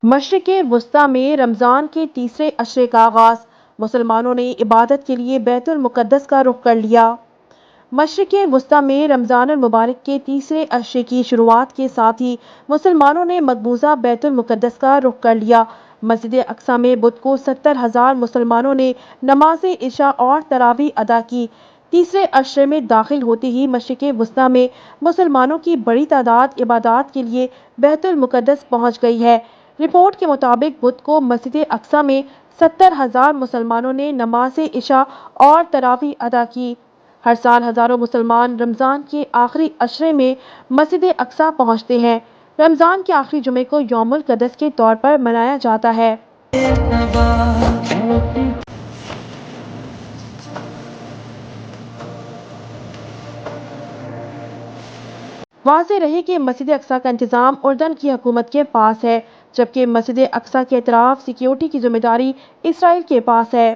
مشرق وسطی میں رمضان کے تیسرے عشرے کا آغاز، مسلمانوں نے عبادت کے لیے بیت المقدس کا رخ کر لیا۔ مشرق وسطی میں رمضان المبارک کے تیسرے عشرے کی شروعات کے ساتھ ہی مسلمانوں نے مقبوضہ بیت المقدس کا رخ کر لیا۔ مسجد اقصی میں بدھ کو 70,000 مسلمانوں نے نماز عشاء اور تراویح ادا کی۔ تیسرے عشرے میں داخل ہوتے ہی مشرق وسطی میں مسلمانوں کی بڑی تعداد عبادات کے لیے بیت المقدس پہنچ گئی ہے۔ رپورٹ کے مطابق بدھ کو مسجد اقصی میں 70,000 مسلمانوں نے نماز عشاء اور تراویح ادا کی۔ ہر سال ہزاروں مسلمان رمضان کے آخری عشرے میں مسجد اقصی پہنچتے ہیں۔ رمضان کے آخری جمعے کو یوم القدس کے طور پر منایا جاتا ہے۔ واضح رہے کہ مسجد اقصی کا انتظام اردن کی حکومت کے پاس ہے، جبکہ مسجد اقصی کے اطراف سیکیورٹی کی ذمہ داری اسرائیل کے پاس ہے۔